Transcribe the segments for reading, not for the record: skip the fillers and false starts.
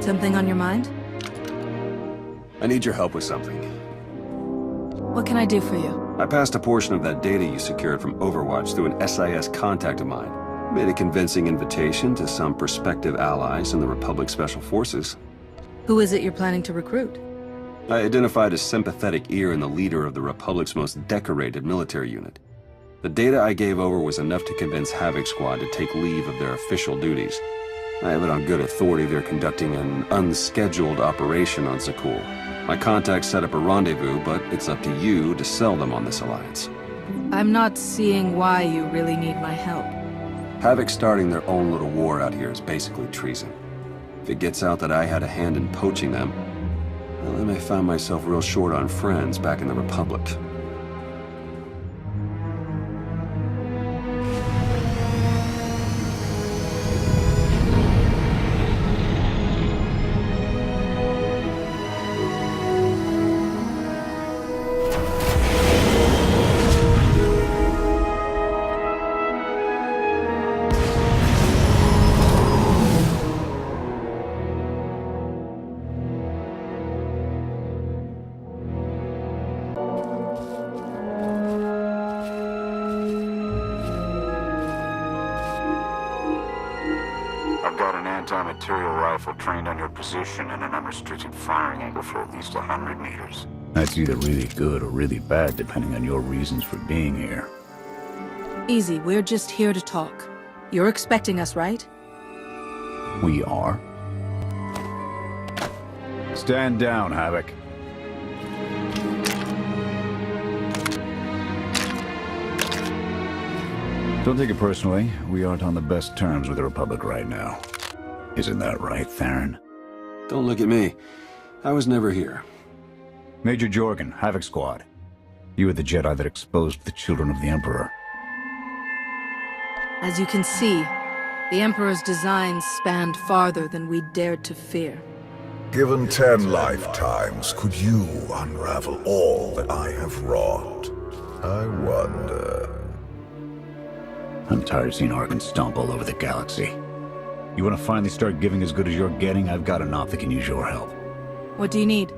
Something on your mind? I need your help with something. What can I do for you? I passed a portion of that data you secured from Overwatch through an SIS contact of mine. Made a convincing invitation to some prospective allies in the Republic Special Forces. Who is it you're planning to recruit? I identified a sympathetic ear in the leader of the Republic's most decorated military unit. The data I gave over was enough to convince Havoc Squad to take leave of their official duties. I have it on good authority they're conducting an unscheduled operation on Zakul. My contacts set up a rendezvous, but it's up to you to sell them on this alliance. I'm not seeing why you really need my help. Havoc starting their own little war out here is basically treason. If it gets out that I had a hand in poaching them, well, I may find myself real short on friends back in the Republic. Anti-material rifle trained on your position and an unrestricted firing angle for at least 100 meters. That's either really good or really bad, depending on your reasons for being here. Easy, we're just here to talk. You're expecting us, right? We are. Stand down, Havoc. Don't take it personally. We aren't on the best terms with the Republic right now. Isn't that right, Theron? Don't look at me. I was never here. Major Jorgen, Havoc Squad. You were the Jedi that exposed the children of the Emperor. As you can see, the Emperor's designs spanned farther than we dared to fear. Given 10 lifetimes, could you unravel all that I have wrought? I wonder... I'm tired of seeing Arkan stomp all over the galaxy. You want to finally start giving as good as you're getting? I've got an op that can use your help. What do you need?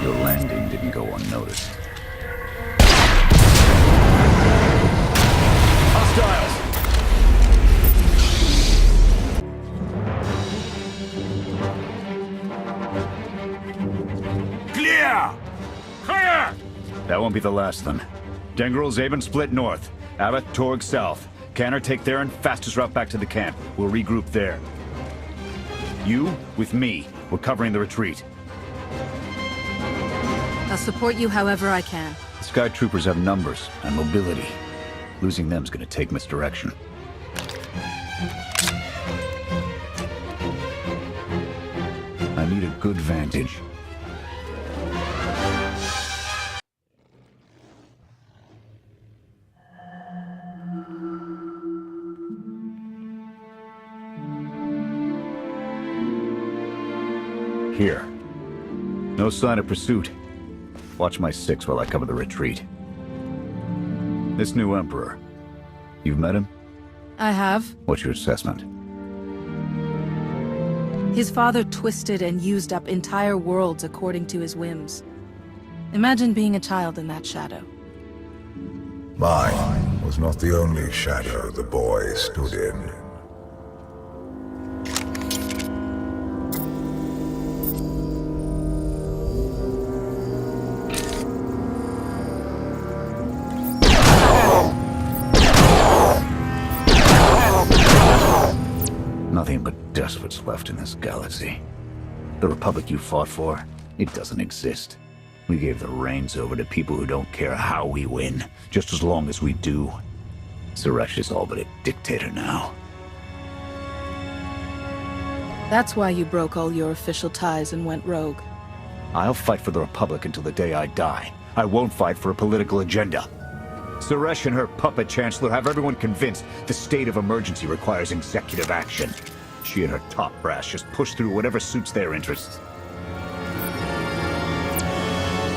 Your landing didn't go unnoticed. Hostiles! Clear! Clear! That won't be the last then. Dengrel, Zaben split north. Abbott, Torg south. Canner take there and fastest route back to the camp. We'll regroup there. You, with me. We're covering the retreat. I'll support you however I can. The Sky Troopers have numbers and mobility. Losing them's gonna take misdirection. I need a good vantage. Here. No sign of pursuit. Watch my 6 while I cover the retreat. This new Emperor. You've met him? I have. What's your assessment? His father twisted and used up entire worlds according to his whims. Imagine being a child in that shadow. Mine was not the only shadow the boy stood in. Nothing but despots left in this galaxy. The Republic you fought for, it doesn't exist. We gave the reins over to people who don't care how we win, just as long as we do. Suresh is all but a dictator now. That's why you broke all your official ties and went rogue. I'll fight for the Republic until the day I die. I won't fight for a political agenda. Suresh and her puppet chancellor have everyone convinced the state of emergency requires executive action. She and her top brass just push through whatever suits their interests.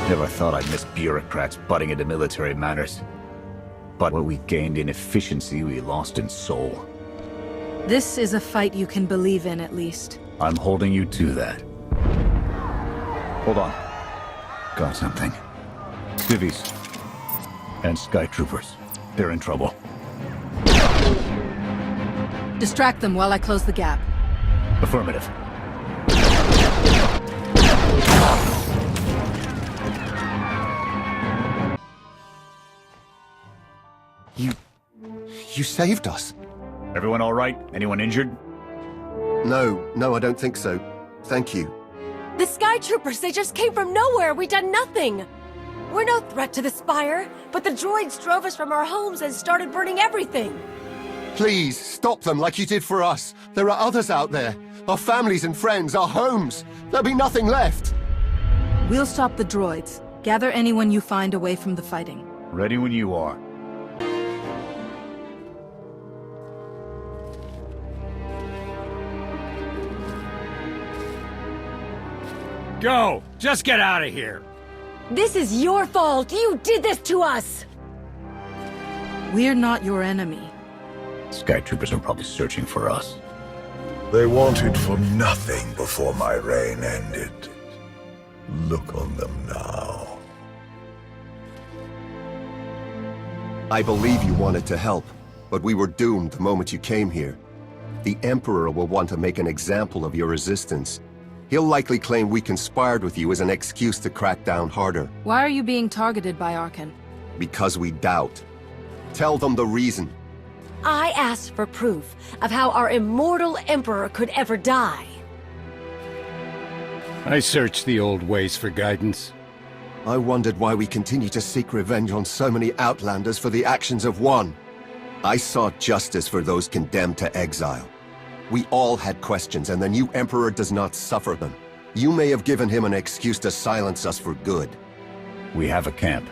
Never thought I'd miss bureaucrats butting into military matters. But what we gained in efficiency, we lost in soul. This is a fight you can believe in, at least. I'm holding you to that. Hold on. Got something. Civvies. And Sky Troopers. They're in trouble. Distract them while I close the gap. Affirmative. You saved us. Everyone all right? Anyone injured? No, I don't think so. Thank you. The Sky Troopers, they just came from nowhere. We done nothing. We're no threat to the Spire, but the droids drove us from our homes and started burning everything. Please, stop them like you did for us. There are others out there. Our families and friends, our homes. There'll be nothing left. We'll stop the droids. Gather anyone you find away from the fighting. Ready when you are. Go! Just get out of here! This is your fault. You did this to us. We're not your enemy. Sky Troopers are probably searching for us. They wanted for nothing before my reign ended. Look on them now. I believe you wanted to help, but we were doomed the moment you came here. The Emperor will want to make an example of your resistance. He'll likely claim we conspired with you as an excuse to crack down harder. Why are you being targeted by Arkan? Because we doubt. Tell them the reason. I asked for proof of how our immortal Emperor could ever die. I searched the old ways for guidance. I wondered why we continue to seek revenge on so many Outlanders for the actions of one. I sought justice for those condemned to exile. We all had questions, and the new Emperor does not suffer them. You may have given him an excuse to silence us for good. We have a camp.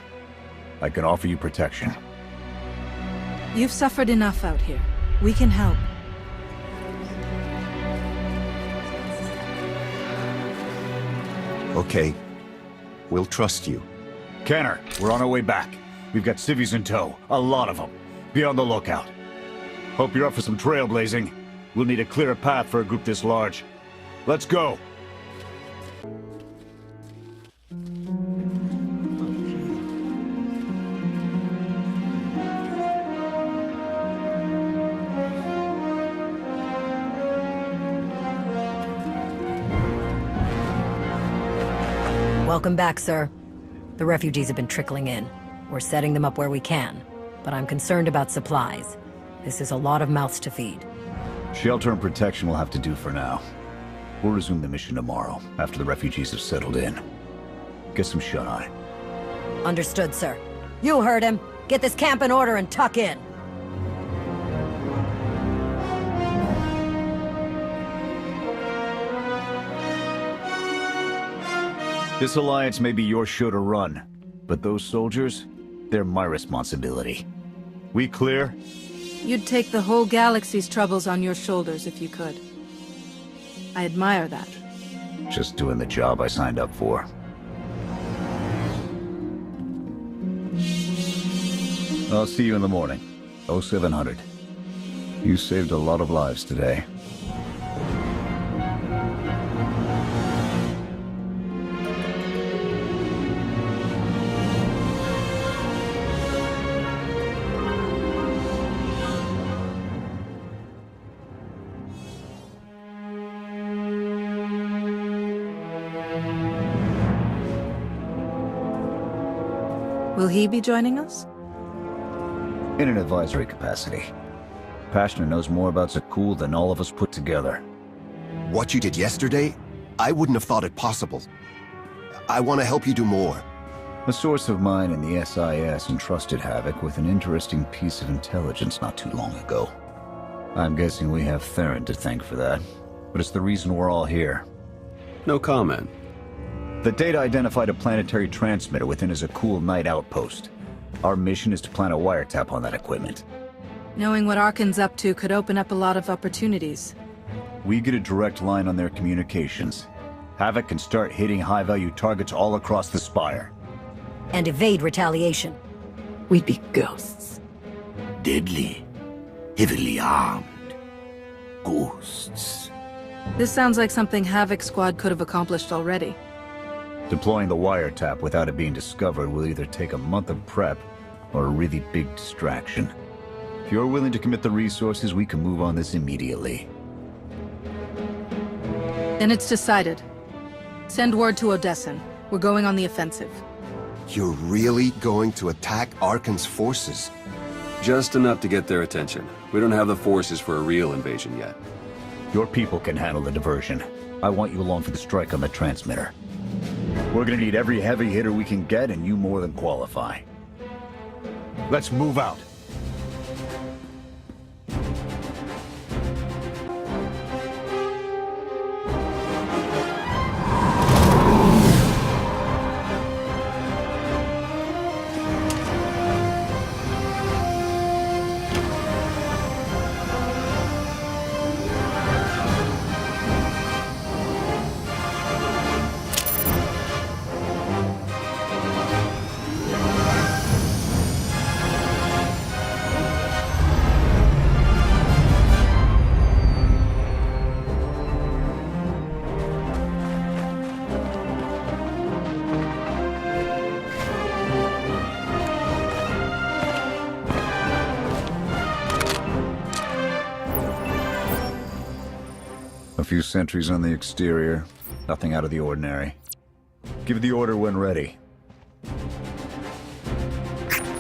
I can offer you protection. You've suffered enough out here. We can help. Okay. We'll trust you. Kenner, we're on our way back. We've got civvies in tow. A lot of them. Be on the lookout. Hope you're up for some trailblazing. We'll need a clearer path for a group this large. Let's go! Welcome back, sir. The refugees have been trickling in. We're setting them up where we can, but I'm concerned about supplies. This is a lot of mouths to feed. Shelter and protection will have to do for now. We'll resume the mission tomorrow, after the refugees have settled in. Get some shut-eye. Understood, sir. You heard him. Get this camp in order and tuck in. This alliance may be your show to run, but those soldiers, they're my responsibility. We clear? You'd take the whole galaxy's troubles on your shoulders if you could. I admire that. Just doing the job I signed up for. I'll see you in the morning. 0700. You saved a lot of lives today. Will he be joining us? In an advisory capacity. Pashner knows more about Zakul than all of us put together. What you did yesterday, I wouldn't have thought it possible. I want to help you do more. A source of mine in the SIS entrusted Havoc with an interesting piece of intelligence not too long ago. I'm guessing we have Theron to thank for that, but it's the reason we're all here. No comment. The data identified a planetary transmitter within a Zakul Night outpost. Our mission is to plant a wiretap on that equipment. Knowing what Arkan's up to could open up a lot of opportunities. We get a direct line on their communications. Havoc can start hitting high-value targets all across the Spire. And evade retaliation. We'd be ghosts. Deadly, heavily armed. ghosts. This sounds like something Havoc Squad could have accomplished already. Deploying the wiretap without it being discovered will either take a month of prep or a really big distraction. If you're willing to commit the resources, we can move on this immediately. Then it's decided. Send word to Odessen. We're going on the offensive. You're really going to attack Arkan's forces? Just enough to get their attention. We don't have the forces for a real invasion yet. Your people can handle the diversion. I want you along for the strike on the transmitter. We're gonna need every heavy hitter we can get, and you more than qualify. Let's move out. A few sentries on the exterior. Nothing out of the ordinary. Give the order when ready.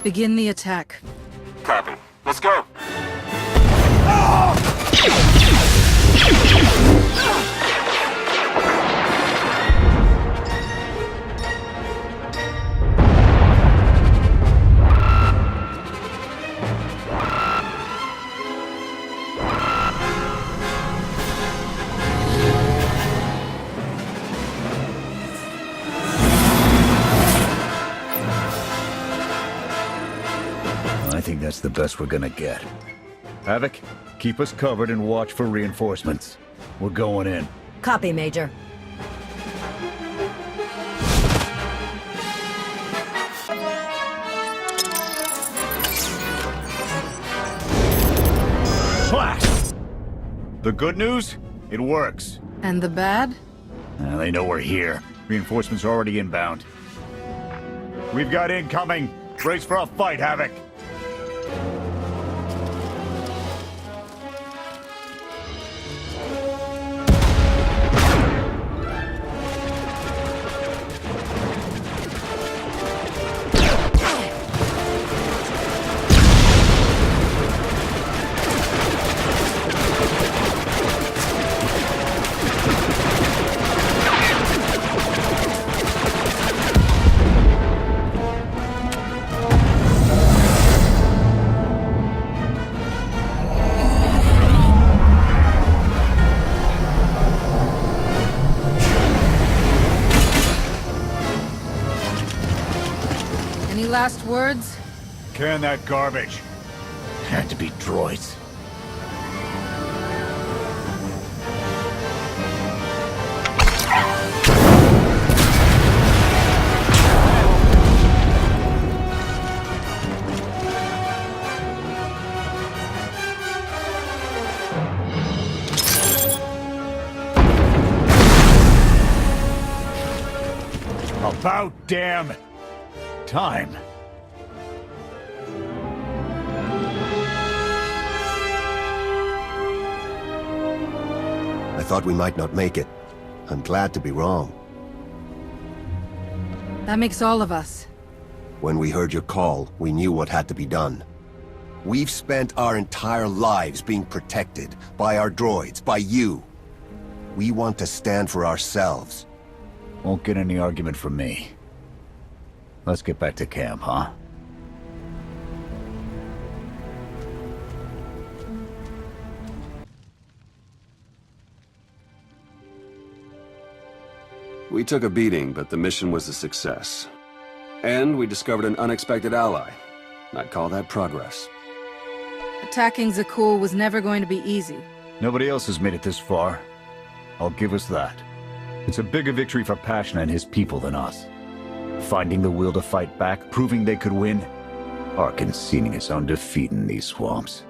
Begin the attack. Copy. Let's go! I think that's the best we're gonna get. Havoc, keep us covered and watch for reinforcements. We're going in. Copy, Major. Slash! The good news? It works. And the bad? They know we're here. Reinforcements are already inbound. We've got incoming. Brace for a fight, Havoc. Any last words? Can that garbage. Had to be droids. About damn time. I thought we might not make it. I'm glad to be wrong. That makes all of us. When we heard your call, we knew what had to be done. We've spent our entire lives being protected by our droids, by you. We want to stand for ourselves. Won't get any argument from me. Let's get back to camp, huh? We took a beating, but the mission was a success. And we discovered an unexpected ally. I'd call that progress. Attacking Zakul was never going to be easy. Nobody else has made it this far. I'll give us that. It's a bigger victory for Pashna and his people than us. Finding the will to fight back, proving they could win. Arkan's sealing his own defeat in these swamps.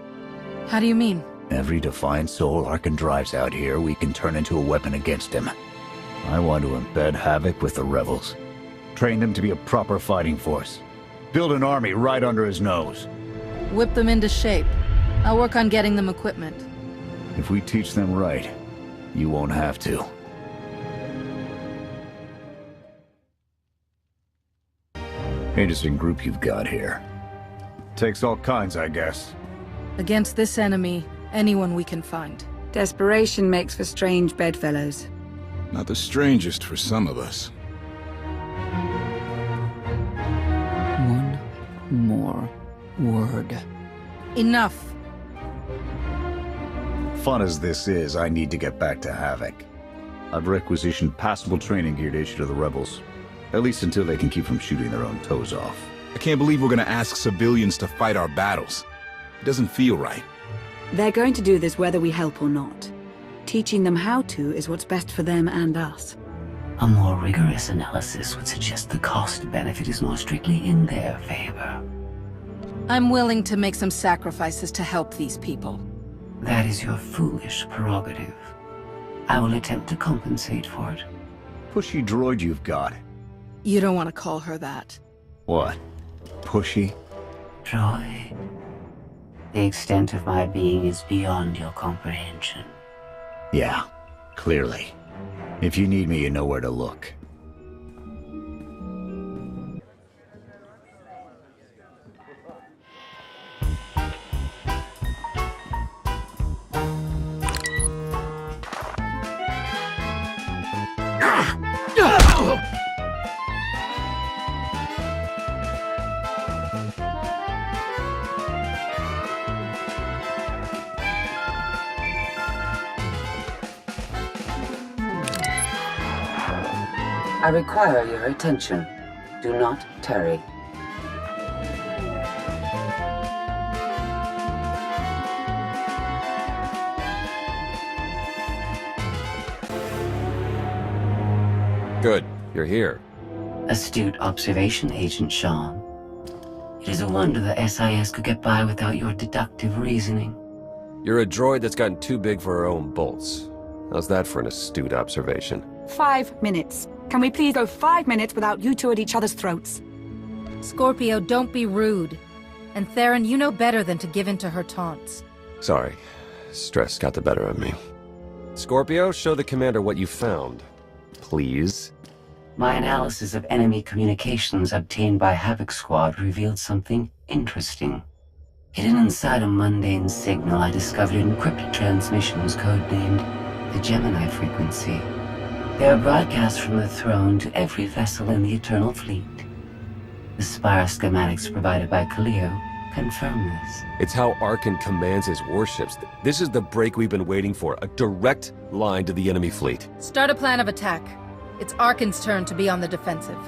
How do you mean? Every defiant soul Arkan drives out here, we can turn into a weapon against him. I want to embed Havoc with the rebels. Train them to be a proper fighting force. Build an army right under his nose. Whip them into shape. I'll work on getting them equipment. If we teach them right, you won't have to. Interesting group you've got here. Takes all kinds, I guess. Against this enemy, anyone we can find. Desperation makes for strange bedfellows. Not the strangest for some of us. One more word. Enough! Fun as this is, I need to get back to Havoc. I've requisitioned passable training gear to issue to the rebels. At least until they can keep from shooting their own toes off. I can't believe we're gonna ask civilians to fight our battles. It doesn't feel right. They're going to do this whether we help or not. Teaching them how to is what's best for them and us. A more rigorous analysis would suggest the cost-benefit is more strictly in their favor. I'm willing to make some sacrifices to help these people. That is your foolish prerogative. I will attempt to compensate for it. Pushy droid you've got. You don't want to call her that. What? Pushy? Droid. The extent of my being is beyond your comprehension. Yeah, clearly. If you need me, you know where to look. I require your attention. Do not tarry. Good, you're here. Astute observation, Agent Shaw. It is a wonder the SIS could get by without your deductive reasoning. You're a droid that's gotten too big for her own bolts. How's that for an astute observation? 5 minutes. Can we please go 5 minutes without you two at each other's throats? Scorpio, don't be rude. And Theron, you know better than to give in to her taunts. Sorry. Stress got the better of me. Scorpio, show the commander what you found. Please. My analysis of enemy communications obtained by Havoc Squad revealed something interesting. Hidden inside a mundane signal, I discovered encrypted transmissions codenamed the Gemini frequency. They are broadcast from the throne to every vessel in the Eternal Fleet. The spire schematics provided by Kaleo confirm this. It's how Arkan commands his warships. This is the break we've been waiting for. A direct line to the enemy fleet. Start a plan of attack. It's Arkan's turn to be on the defensive.